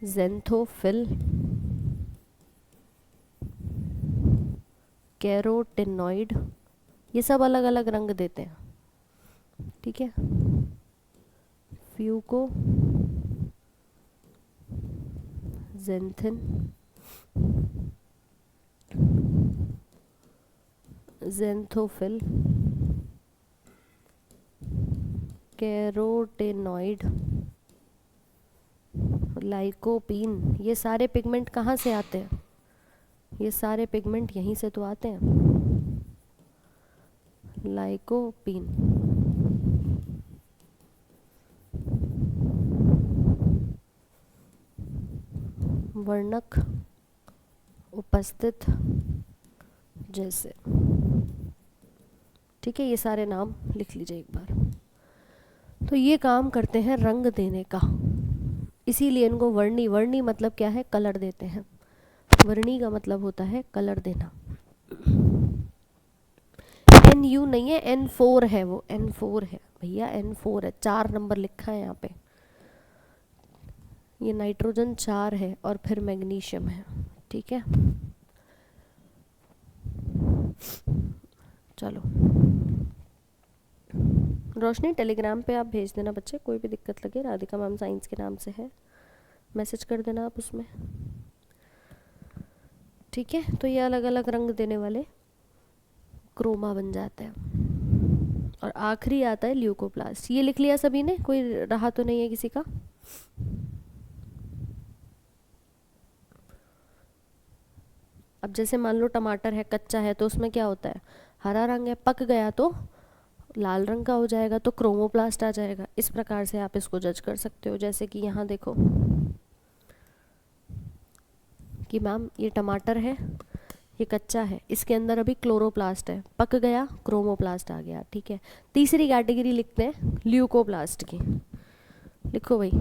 xanthophyll, carotenoid, ये सब अलग अलग रंग देते हैं। ठीक है, फ्यूको ज़ेंथिन, ज़ेंथोफिल, कैरोटेनॉइड, लाइकोपीन, ये सारे पिगमेंट कहाँ से आते हैं? ये सारे पिगमेंट यहीं से तो आते हैं। लाइकोपीन, वर्णक उपस्थित जैसे। ठीक है, ये सारे नाम लिख लीजिए एक बार। तो ये काम करते हैं रंग देने का, इसीलिए इनको वर्णी, वर्णी मतलब क्या है? कलर देते हैं। वर्णी का मतलब होता है कलर देना। NU नहीं है, N4 है, वो N4 है भैया, N4 है, 4 नंबर लिखा है यहाँ पे। ये नाइट्रोजन 4 है और फिर मैग्नीशियम है। ठीक है, चलो रोशनी टेलीग्राम पे आप भेज देना बच्चे, कोई भी दिक्कत लगे, राधिका मैम साइंस के नाम से है, मैसेज कर देना आप उसमें। ठीक है, तो ये अलग अलग रंग देने वाले क्रोमा बन जाते हैं। और आखिरी आता है ल्यूकोप्लास्ट। ये लिख लिया सभी ने? कोई रहा तो नहीं है किसी का? अब जैसे मान लो टमाटर है, कच्चा है, तो उसमें क्या होता है? हरा रंग है, पक गया तो लाल रंग का हो जाएगा, तो क्रोमोप्लास्ट आ जाएगा। इस प्रकार से आप इसको जज कर सकते हो। जैसे कि यहाँ देखो कि मैम ये टमाटर है, ये कच्चा है, इसके अंदर अभी क्लोरोप्लास्ट है, पक गया क्रोमोप्लास्ट आ गया। ठीक है, तीसरी कैटेगरी लिखते हैं ल्यूकोप्लास्ट की। लिखो भाई।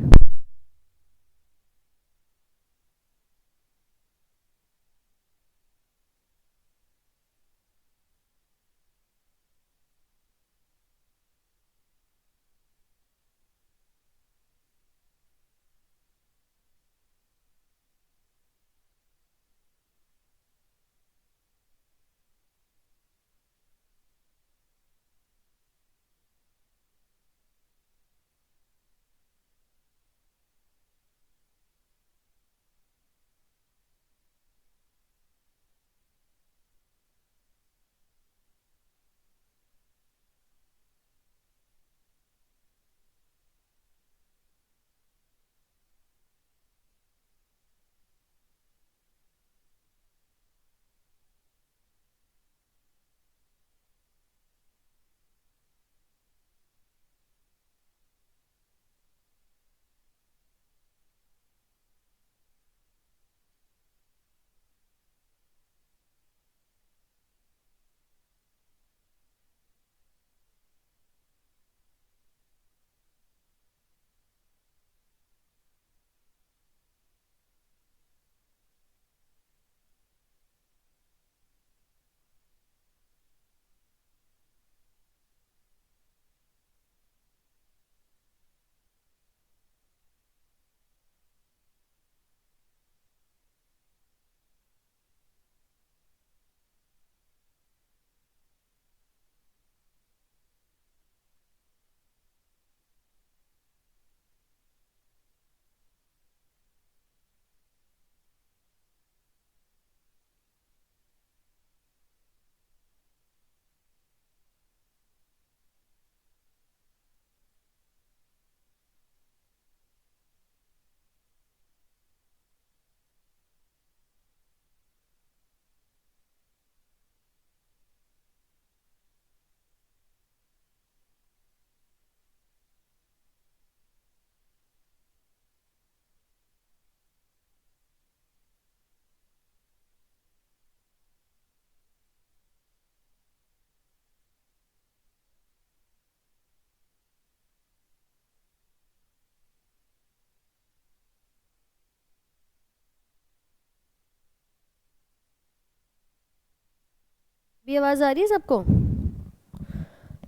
ये आवाज़ आ रही है सबको?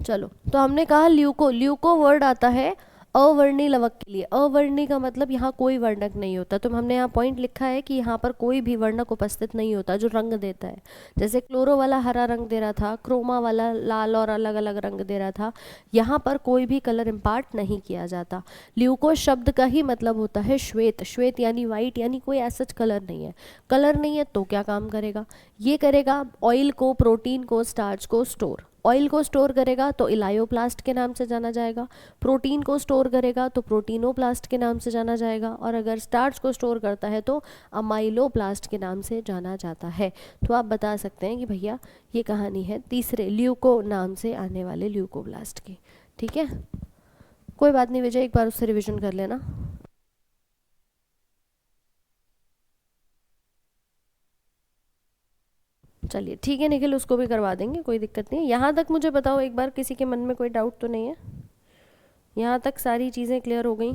चलो, तो हमने कहा ल्यूको, ल्यूको वर्ड आता है अवर्णी लवक के लिए। अवर्णी का मतलब यहाँ कोई वर्णक नहीं होता। तो हमने यहाँ पॉइंट लिखा है कि यहाँ पर कोई भी वर्णक उपस्थित नहीं होता जो रंग देता है। जैसे क्लोरो वाला हरा रंग दे रहा था, क्रोमा वाला लाल और अलग अलग रंग दे रहा था, यहाँ पर कोई भी कलर इम्पार्ट नहीं किया जाता। ल्यूको शब्द का ही मतलब होता है श्वेत। श्वेत यानी वाइट, यानी कोई ऐसा कलर नहीं है। कलर नहीं है तो क्या काम करेगा? ये करेगा ऑयल को, प्रोटीन को, स्टार्च को स्टोर। ऑयल को स्टोर करेगा तो इलायोप्लास्ट के नाम से जाना जाएगा, प्रोटीन को स्टोर करेगा तो प्रोटीनोप्लास्ट के नाम से जाना जाएगा, और अगर स्टार्च को स्टोर करता है तो अमाइलोप्लास्ट के नाम से जाना जाता है। तो आप बता सकते हैं कि भैया ये कहानी है तीसरे ल्यूको नाम से आने वाले ल्यूकोब्लास्ट की। ठीक है, कोई बात नहीं विजय, एक बार उससे रिविजन कर लेना। चलिए ठीक है निखिल, उसको भी करवा देंगे, कोई दिक्कत नहीं है। यहाँ तक मुझे बताओ एक बार, किसी के मन में कोई डाउट तो नहीं है? यहाँ तक सारी चीज़ें क्लियर हो गई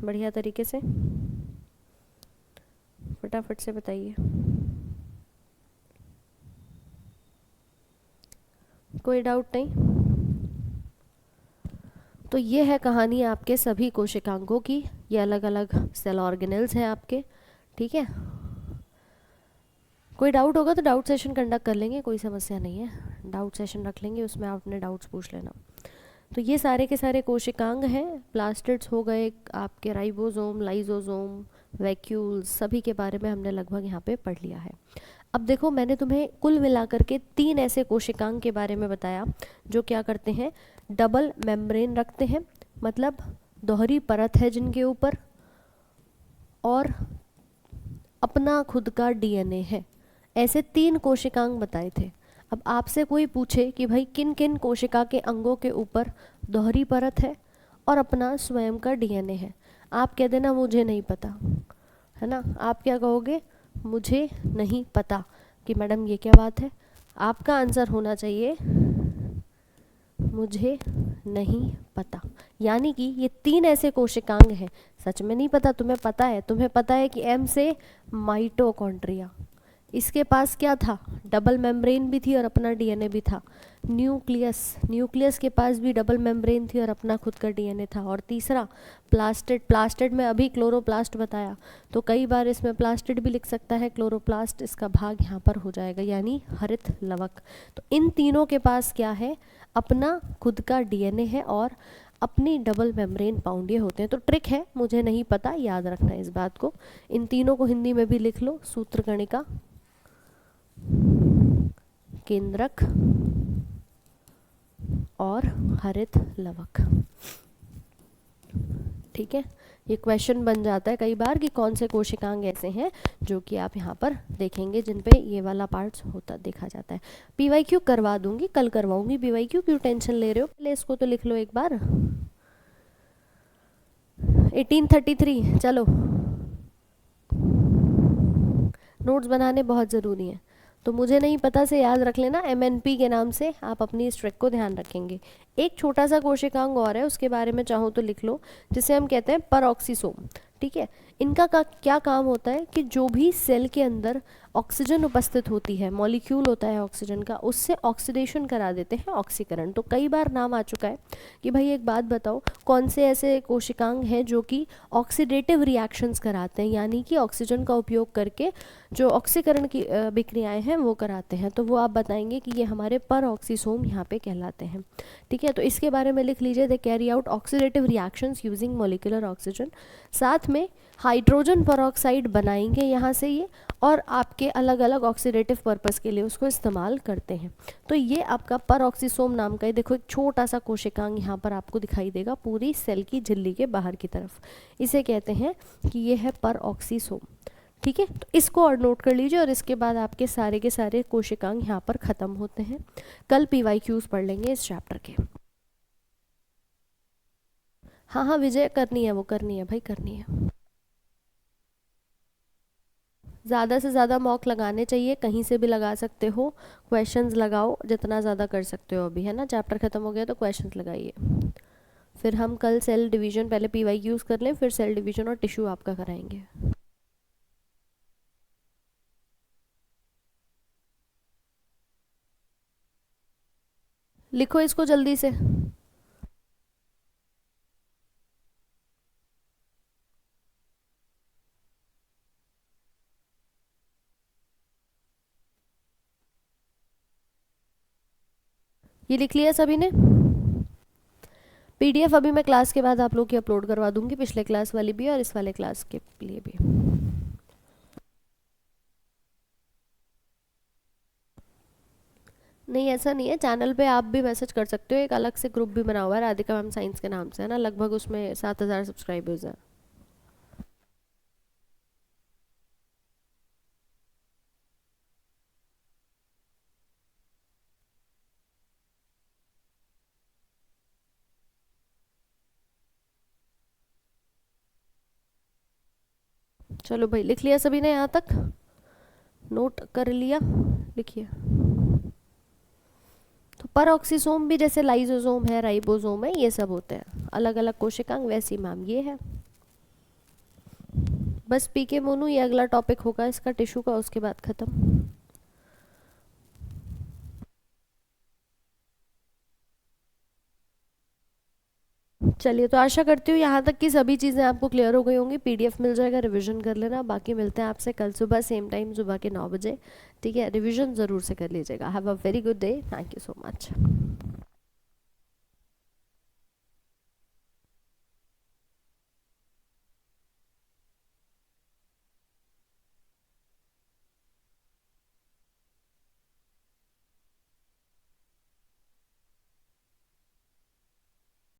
बढ़िया तरीके से? फटाफट से बताइए। कोई डाउट नहीं? तो ये है कहानी आपके सभी कोशिकांगों की। ये अलग अलग सेल ऑर्गेनेल्स हैं आपके। ठीक है, कोई डाउट होगा तो डाउट सेशन कंडक्ट कर लेंगे, कोई समस्या नहीं है। डाउट सेशन रख लेंगे, उसमें आप अपने डाउट्स पूछ लेना। तो ये सारे के सारे कोशिकांग हैं। प्लास्टिड्स हो गए आपके, राइबोसोम, लाइसोसोम, वैक्यूल्स, सभी के बारे में हमने लगभग यहाँ पे पढ़ लिया है। अब देखो, मैंने तुम्हें कुल मिलाकर के 3 ऐसे कोशिकांग के बारे में बताया जो क्या करते हैं, डबल मेम्ब्रेन रखते हैं, मतलब दोहरी परत है जिनके ऊपर, और अपना खुद का डीएनए है। ऐसे 3 कोशिकांग बताए थे। अब आपसे कोई पूछे कि भाई किन किन कोशिका के अंगों के ऊपर दोहरी परत है और अपना स्वयं का डीएनए है, आप कह देना मुझे नहीं पता, है ना। आप क्या कहोगे? मुझे नहीं पता। कि मैडम ये क्या बात है? आपका आंसर होना चाहिए मुझे नहीं पता। यानी कि ये 3 ऐसे कोशिकांग हैं, सच में नहीं पता, तुम्हें पता है। तुम्हें पता है कि एम से माइटोकॉन्ड्रिया, इसके पास क्या था? डबल मेम्ब्रेन भी थी और अपना डीएनए भी था। न्यूक्लियस, न्यूक्लियस के पास भी डबल मेम्ब्रेन थी और अपना खुद का डीएनए था। और तीसरा प्लास्टिड, प्लास्टिड में अभी क्लोरोप्लास्ट बताया, तो कई बार इसमें प्लास्टिड भी लिख सकता है, क्लोरोप्लास्ट इसका भाग यहाँ पर हो जाएगा, यानी हरित लवक। तो इन तीनों के पास क्या है? अपना खुद का डीएनए है और अपनी डबल मेम्ब्रेन पाउंडिये होते हैं। तो ट्रिक है, मुझे नहीं पता, याद रखना इस बात को। इन तीनों को हिंदी में भी लिख लो, सूत्रकणिका, केंद्रक और हरित लवक। ठीक है, ये क्वेश्चन बन जाता है कई बार कि कौन से कोशिकांग ऐसे हैं जो कि आप यहाँ पर देखेंगे जिन पे ये वाला पार्ट्स होता देखा जाता है। पीवाईक्यू करवा दूंगी, कल करवाऊंगी पीवाईक्यू, क्यों टेंशन ले रहे हो? पहले इसको तो लिख लो एक बार। 1833, चलो नोट्स बनाने बहुत ज़रूरी हैं। तो मुझे नहीं पता से याद रख लेना, MNP के नाम से आप अपनी इस ट्रिक को ध्यान रखेंगे। एक छोटा सा कोशिकांग और है, उसके बारे में चाहो तो लिख लो, जिसे हम कहते हैं परऑक्सीसोम। ठीक है, इनका क्या काम होता है कि जो भी सेल के अंदर ऑक्सीजन उपस्थित होती है, मॉलिक्यूल होता है ऑक्सीजन का, उससे ऑक्सीडेशन करा देते हैं, ऑक्सीकरण। तो कई बार नाम आ चुका है कि भाई एक बात बताओ, कौन से ऐसे कोशिकांग हैं जो कि ऑक्सीडेटिव रिएक्शंस कराते हैं, यानी कि ऑक्सीजन का उपयोग करके जो ऑक्सीकरण की विक्रियाएं हैं वो कराते हैं। तो वो आप बताएंगे कि ये हमारे परऑक्सीसोम यहाँ पे कहलाते हैं। ठीक है, तो इसके बारे में लिख लीजिए, they carry out oxidative reactions using molecular oxygen. साथ में हाइड्रोजन परऑक्साइड बनाएंगे यहाँ से ये, और आपके अलग अलग ऑक्सीडेटिव पर्पस के लिए उसको इस्तेमाल करते हैं। तो ये आपका परऑक्सीसोम नाम का है। देखो एक छोटा सा कोशिकांग यहाँ पर आपको दिखाई देगा पूरी सेल की झिल्ली के बाहर की तरफ, इसे कहते हैं कि ये है परऑक्सीसोम। ठीक है, तो इसको और नोट कर लीजिए, और इसके बाद आपके सारे के सारे कोशिकांग यहाँ पर ख़त्म होते हैं। कल PYQs पढ़ लेंगे इस चैप्टर के। हाँ हाँ विजय, करनी है वो, करनी है भाई, करनी है। ज़्यादा से ज़्यादा मॉक लगाने चाहिए, कहीं से भी लगा सकते हो, क्वेश्चंस लगाओ जितना ज़्यादा कर सकते हो अभी, है ना। चैप्टर ख़त्म हो गया तो क्वेश्चंस लगाइए। फिर हम कल सेल डिवीज़न, पहले PYQs कर लें, फिर सेल डिवीज़न और टिश्यू आपका कराएंगे। लिखो इसको जल्दी से। ये लिख लिया सभी ने? पीडीएफ अभी मैं क्लास के बाद आप लोग की अपलोड करवा दूंगी, पिछले क्लास वाली भी और इस वाले क्लास के लिए भी। नहीं ऐसा नहीं है, चैनल पे आप भी मैसेज कर सकते हो, एक अलग से ग्रुप भी बना हुआ है राधिका मैम साइंस के नाम से, है ना, लगभग उसमें 7,000 सब्सक्राइबर्स हैं। चलो भाई, लिख लिया सभी ने यहाँ तक? नोट कर लिया? लिखिए। तो परऑक्सीसोम भी जैसे लाइसोसोम है, राइबोसोम है, ये सब होते हैं अलग अलग कोशिकांग, वैसी मैम ये है। बस पीके मोनू ये अगला टॉपिक होगा इसका टिश्यू का, उसके बाद खत्म। चलिए, तो आशा करती हूँ यहाँ तक की सभी चीज़ें आपको क्लियर हो गई होंगी। पीडीएफ मिल जाएगा, रिवीजन कर लेना। बाकी मिलते हैं आपसे कल सुबह सेम टाइम, सुबह के 9 बजे। ठीक है, रिवीजन ज़रूर से कर लीजिएगा। Have a very good day, thank you so much.